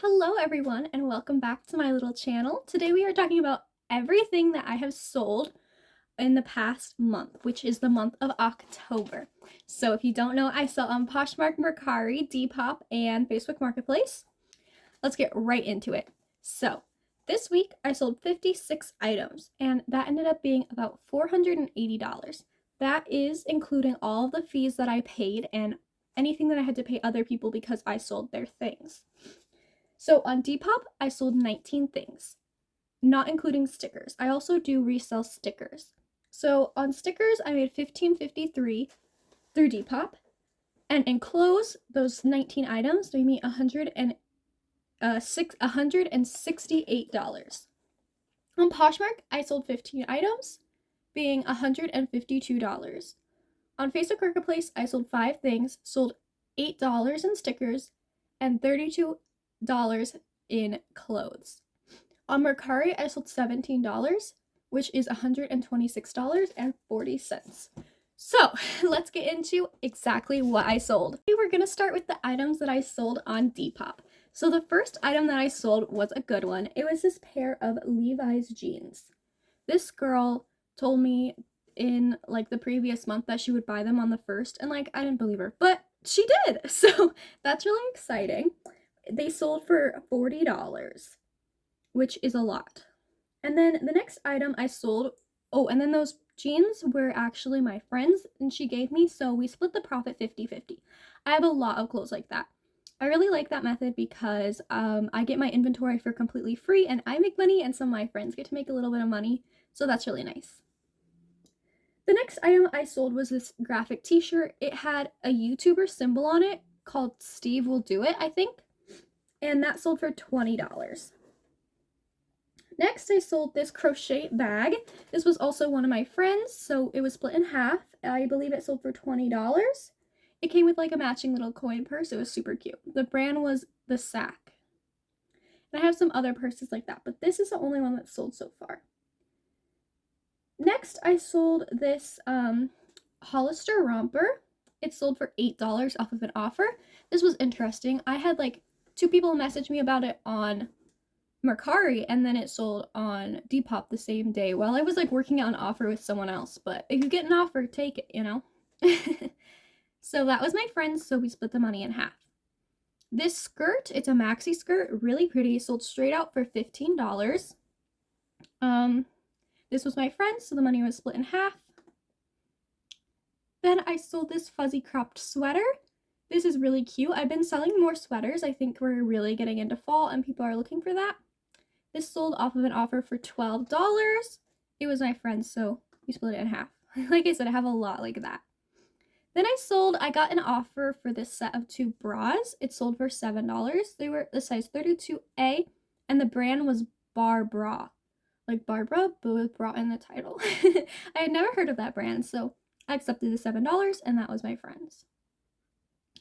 Hello everyone and welcome back to my little channel. Today we are talking about everything that I have sold in the past month, which is the month of October. So if you don't know, I sell on Poshmark, Mercari, Depop, and Facebook Marketplace. Let's get right into it. So this week I sold 56 items and that ended up being about $480. That is including all of the fees that I paid and anything that I had to pay other people because I sold their things. So on Depop, I sold 19 things, not including stickers. I also do resell stickers. So on stickers, I made $15.53 through Depop, and in clothes, those 19 items made me $168. On Poshmark, I sold 15 items, being $152. On Facebook Marketplace, I sold 5 things, sold $8 in stickers, and $32 in clothes. On Mercari, I sold $17, which is $126.40. So let's get into exactly what I sold. We're gonna start with the items that I sold on Depop. So the first item that I sold was a good one. It was this pair of Levi's jeans. This girl told me in like the previous month that she would buy them on the 1st, and like I didn't believe her, but she did. So that's really exciting. They sold for $40, which is a lot. And then the next item I sold, oh, and then those jeans were actually my friend's and she gave me, so we split the profit 50-50. I have a lot of clothes like that. I really like that method because I get my inventory for completely free and I make money and some of my friends get to make a little bit of money, so that's really nice. The next item I sold was this graphic t-shirt. It had a YouTuber symbol on it called Steve Will Do It, I think, and that sold for $20. Next, I sold this crochet bag. This was also one of my friends, so it was split in half. I believe it sold for $20. It came with like a matching little coin purse. It was super cute. The brand was The Sack. And I have some other purses like that, but this is the only one that's sold so far. Next, I sold this Hollister romper. It sold for $8 off of an offer. This was interesting. I had like 2 people message me about it on Mercari, and then it sold on Depop the same day while I was like working out an offer with someone else. But if you get an offer, take it, you know. So that was my friend's, so we split the money in half. This skirt, it's a maxi skirt, really pretty, sold straight out for $15. This was my friend's, so the money was split in half. Then I sold this fuzzy cropped sweater. This is really cute. I've been selling more sweaters. I think we're really getting into fall and people are looking for that. This sold off of an offer for $12. It was my friend's, so we split it in half. Like I said, I have a lot like that. Then I got an offer for this set of 2 bras. It sold for $7. They were the size 32A, and the brand was Bar Bra. Like Barbara, but with bra in the title. I had never heard of that brand, so I accepted the $7, and that was my friend's.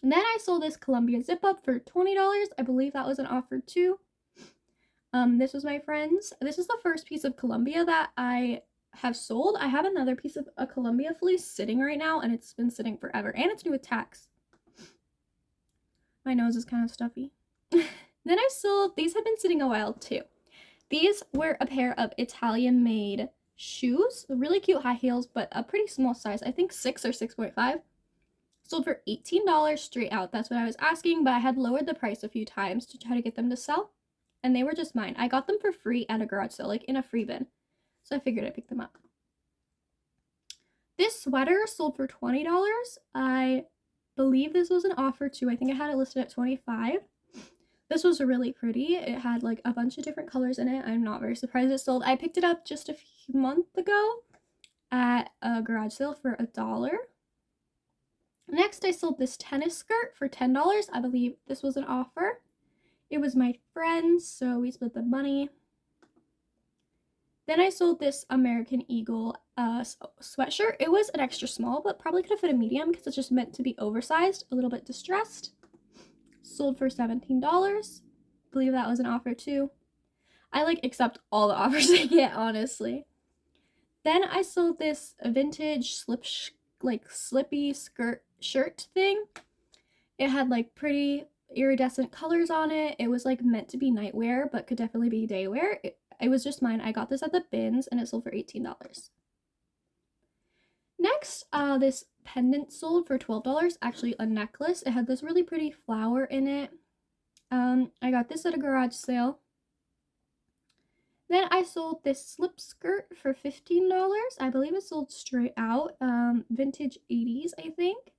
And then I sold this Columbia zip up for $20. I believe that was an offer too. This was my friend's. This is the first piece of Columbia that I have sold. I have another piece of a Columbia fleece sitting right now, and it's been sitting forever, and it's new with tax. My nose is kind of stuffy. Then I sold, these have been sitting a while too. These were a pair of Italian-made shoes, really cute high heels, but a pretty small size, I think 6 or 6.5. Sold for $18 straight out. That's what I was asking, but I had lowered the price a few times to try to get them to sell, and they were just mine. I got them for free at a garage sale, like in a free bin, so I figured I'd pick them up. This sweater sold for $20. I believe this was an offer too. I think I had it listed at $25. This was really pretty. It had like a bunch of different colors in it. I'm not very surprised it sold. I picked it up just a few months ago at a garage sale for $1. Next, I sold this tennis skirt for $10. I believe this was an offer. It was my friend's, so we split the money. Then I sold this American Eagle sweatshirt. It was an extra small, but probably could have fit a medium because it's just meant to be oversized, a little bit distressed. Sold for $17. Believe that was an offer too. I like accept all the offers I get, honestly. Then I sold this vintage slippy shirt thing. It had like pretty iridescent colors on it. It was like meant to be nightwear, but could definitely be daywear. It was just mine. I got this at the bins and it sold for $18. Next, this pendant sold for $12. Actually, a necklace. It had this really pretty flower in it. I got this at a garage sale. Then I sold this slip skirt for $15. I believe it sold straight out. Vintage 80s, I think.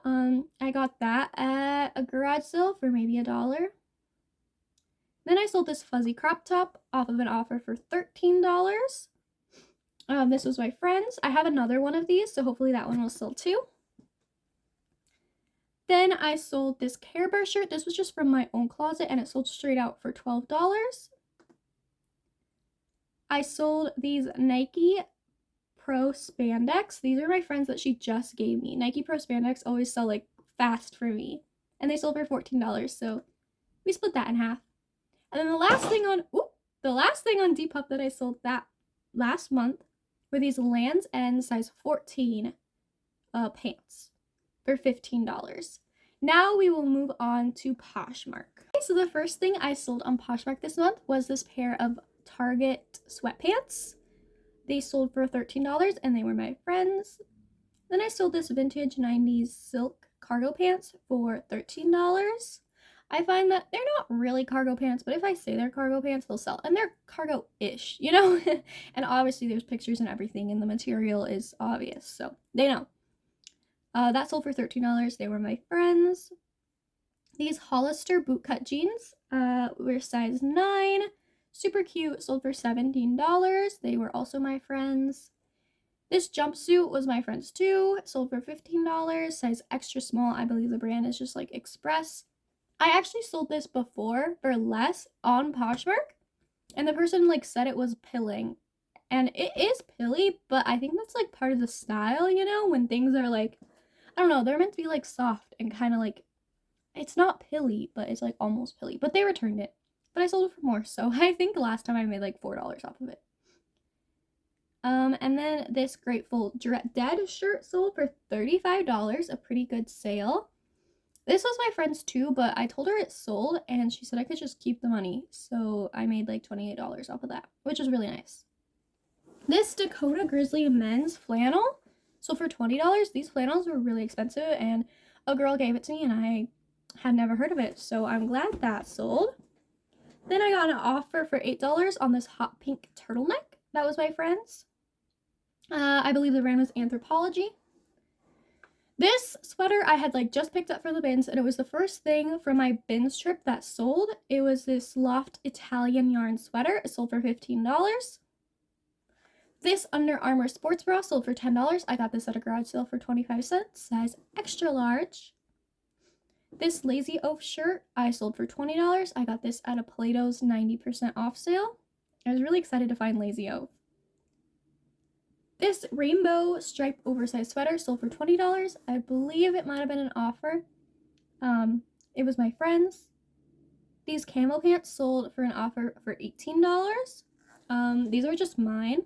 I got that at a garage sale for maybe $1. Then I sold this fuzzy crop top off of an offer for $13. This was my friend's. I have another one of these, so hopefully that one will sell too. Then I sold this Care Bear shirt. This was just from my own closet, and it sold straight out for $12. I sold these Nike Pro Spandex. These are my friends that she just gave me. Nike Pro Spandex always sell like fast for me, and they sold for $14, so we split that in half. And then the last thing on Depop that I sold that last month were these Lands' End size 14 pants for $15. Now we will move on to Poshmark. Okay, so the first thing I sold on Poshmark this month was this pair of Target sweatpants. They sold for $13 and they were my friends. Then I sold this vintage 90s silk cargo pants for $13. I find that they're not really cargo pants, but if I say they're cargo pants, they'll sell. And they're cargo-ish, you know? And obviously there's pictures and everything, and the material is obvious, so they know. That sold for $13. They were my friends. These Hollister bootcut jeans were size 9. Super cute, sold for $17. They were also my friends. This jumpsuit was my friend's too, sold for $15, size extra small. I believe the brand is just like Express. I actually sold this before for less on Poshmark, and the person like said it was pilling. And it is pilly, but I think that's like part of the style, you know, when things are like, I don't know, they're meant to be like soft and kind of like, it's not pilly, but it's like almost pilly. But they returned it. But I sold it for more, so I think last time I made like $4 off of it. And then this Grateful Dead shirt sold for $35, a pretty good sale. This was my friend's too, but I told her it sold, and she said I could just keep the money, so I made like $28 off of that, which was really nice. This Dakota Grizzly men's flannel sold for $20. These flannels were really expensive, and a girl gave it to me, and I had never heard of it, so I'm glad that sold. Then I got an offer for $8 on this hot pink turtleneck. That was my friend's. I believe the brand was Anthropologie. This sweater I had like just picked up for the bins, and it was the first thing from my bins trip that sold. It was this Loft Italian yarn sweater. It sold for $15. This Under Armour sports bra sold for $10. I got this at a garage sale for 25 cents, size extra large. This Lazy Oaf shirt I sold for $20. I got this at a Plato's 90% off sale. I was really excited to find Lazy Oaf. This rainbow striped oversized sweater sold for $20. I believe it might have been an offer. It was my friend's. These camo pants sold for an offer for $18. These are just mine.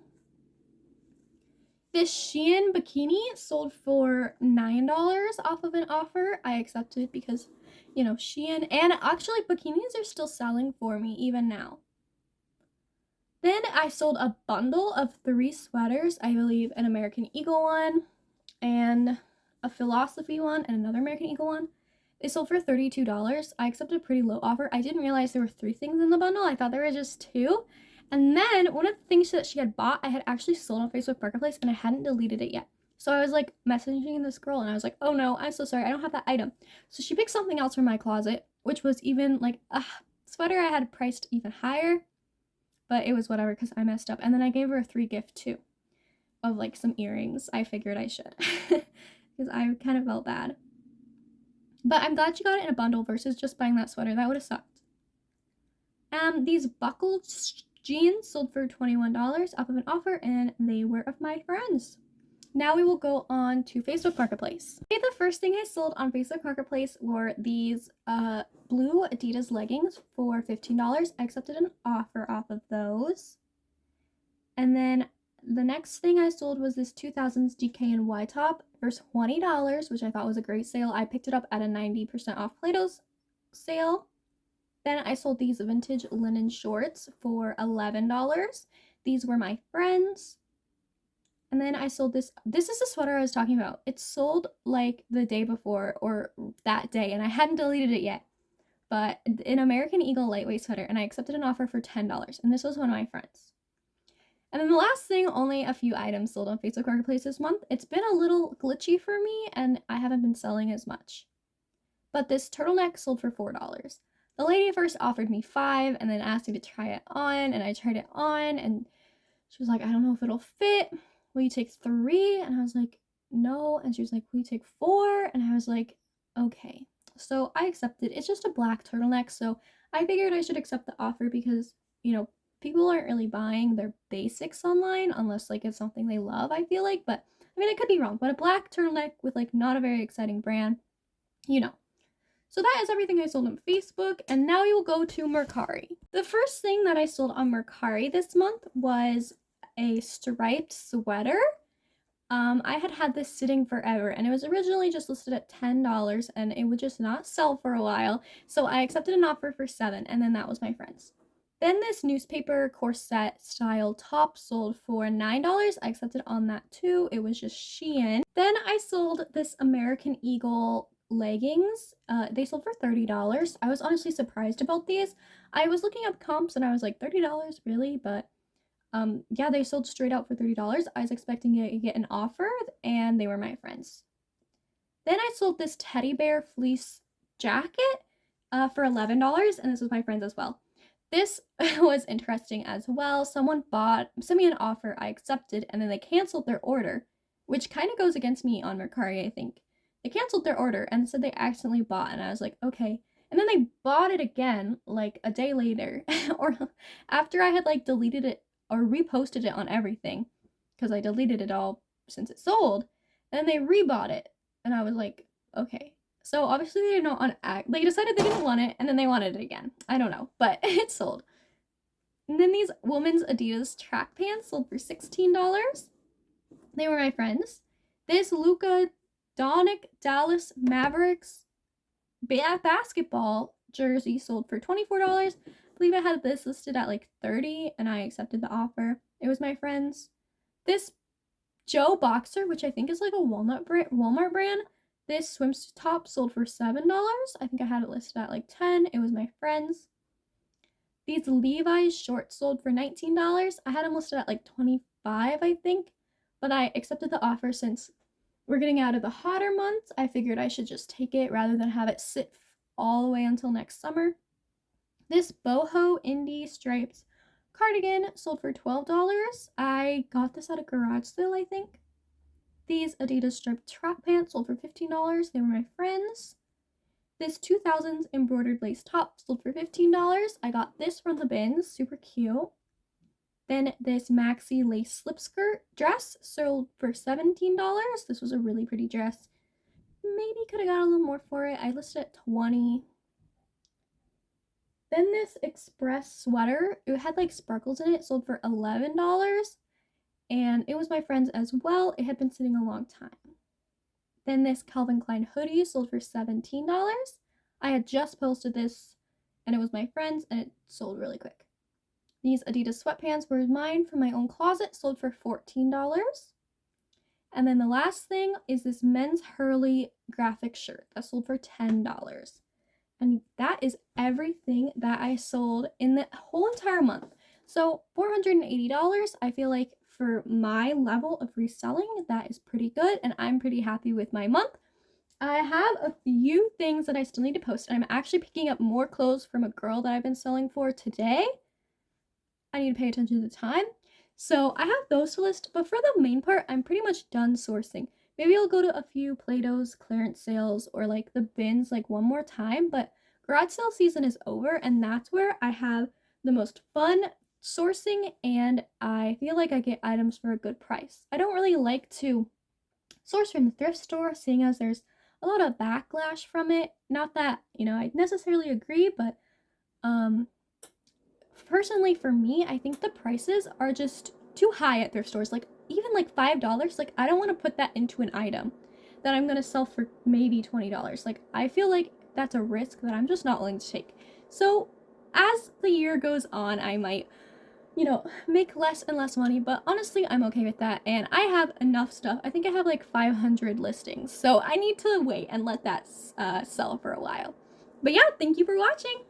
This Shein bikini sold for $9 off of an offer. I accepted because, you know, Shein, and actually bikinis are still selling for me even now. Then I sold a bundle of 3 sweaters, I believe an American Eagle one and a Philosophy one and another American Eagle one. They sold for $32. I accepted a pretty low offer. I didn't realize there were 3 things in the bundle. I thought there were just 2. And then one of the things that she had bought, I had actually sold on Facebook Marketplace, and I hadn't deleted it yet. So I was like messaging this girl, and I was like, oh no, I'm so sorry, I don't have that item. So she picked something else from my closet, which was even like a sweater I had priced even higher. But it was whatever because I messed up. And then I gave her a 3 gift too of like some earrings. I figured I should because I kind of felt bad. But I'm glad she got it in a bundle versus just buying that sweater. That would have sucked. These buckled jeans sold for $21 off of an offer, and they were of my friends. Now we will go on to Facebook Marketplace. Okay, the first thing I sold on Facebook Marketplace were these blue Adidas leggings for $15. I accepted an offer off of those. And then the next thing I sold was this 2000s DKNY top for $20, which I thought was a great sale. I picked it up at a 90% off Plato's sale. Then I sold these vintage linen shorts for $11. These were my friends. And then I sold this. This is the sweater I was talking about. It sold like the day before or that day, and I hadn't deleted it yet. But an American Eagle lightweight sweater, and I accepted an offer for $10. And this was one of my friends. And then the last thing, only a few items sold on Facebook Marketplace this month. It's been a little glitchy for me, and I haven't been selling as much. But this turtleneck sold for $4. The lady first offered me 5 and then asked me to try it on, and I tried it on, and she was like, I don't know if it'll fit. Will you take 3? And I was like, no. And she was like, will you take 4? And I was like, okay. So I accepted. It's just a black turtleneck, so I figured I should accept the offer because, you know, people aren't really buying their basics online unless like it's something they love, I feel like. But I mean, I could be wrong, but a black turtleneck with like not a very exciting brand, you know. So that is everything I sold on Facebook, and now we will go to Mercari. The first thing that I sold on Mercari this month was a striped sweater. I had this sitting forever, and it was originally just listed at $10, and it would just not sell for a while, so I accepted an offer for $7, and then that was my friend's. Then this newspaper corset style top sold for $9. I accepted on that too. It was just Shein. Then I sold this American Eagle leggings. They sold for $30. I was honestly surprised about these. I was looking up comps and I was like, $30 really? But yeah, they sold straight out for $30. I was expecting to get an offer, and they were my friends. Then I sold this teddy bear fleece jacket for $11, and this was my friends as well. This was interesting as well. Someone sent me an offer, I accepted, and then they canceled their order, which kind of goes against me on Mercari, I think. They canceled their order and said they accidentally bought, and I was like, okay. And then they bought it again, like a day later, or after I had like deleted it or reposted it on everything, because I deleted it all since it sold, and then they rebought it, and I was like, okay. So obviously they didn't know they decided they didn't want it, and then they wanted it again. I don't know, but it sold. And then these women's Adidas track pants sold for $16. They were my friends. This Luka Doncic Dallas Mavericks basketball jersey sold for $24. I believe I had this listed at like $30, and I accepted the offer. It was my friends. This Joe boxer, which I think is like a Walmart brand, this swimsuit top sold for $7. I think I had it listed at like $10. It was my friends. These Levi's shorts sold for $19. I had them listed at like $25, I think, but I accepted the offer since we're getting out of the hotter months. I figured I should just take it rather than have it sit all the way until next summer. This boho indie stripes cardigan sold for $12. I got this at a garage sale, I think. These Adidas striped track pants sold for $15. They were my friends. This 2000s embroidered lace top sold for $15. I got this from the bins, super cute. Then this maxi lace slip skirt dress sold for $17. This was a really pretty dress. Maybe could have got a little more for it. I listed at $20. Then this Express sweater, it had like sparkles in it, sold for $11. And it was my friend's as well. It had been sitting a long time. Then this Calvin Klein hoodie sold for $17. I had just posted this, and it was my friend's, and it sold really quick. These Adidas sweatpants were mine from my own closet, sold for $14. And then the last thing is this men's Hurley graphic shirt that sold for $10. And that is everything that I sold in the whole entire month. So $480, I feel like for my level of reselling, that is pretty good, and I'm pretty happy with my month. I have a few things that I still need to post, and I'm actually picking up more clothes from a girl that I've been selling for today. I need to pay attention to the time. So I have those to list, but for the main part, I'm pretty much done sourcing. Maybe I'll go to a few Plato's clearance sales or like the bins like one more time, but garage sale season is over, and that's where I have the most fun sourcing, and I feel like I get items for a good price. I don't really like to source from the thrift store, seeing as there's a lot of backlash from it. Not that, I necessarily agree, but personally for me, I think the prices are just too high at thrift stores. Like even like $5, like I don't want to put that into an item that I'm going to sell for maybe $20. Like I feel like that's a risk that I'm just not willing to take. So as the year goes on, I might, make less and less money, but honestly, I'm okay with that. And I have enough stuff. I think I have like 500 listings. So I need to wait and let that sell for a while. But yeah, thank you for watching.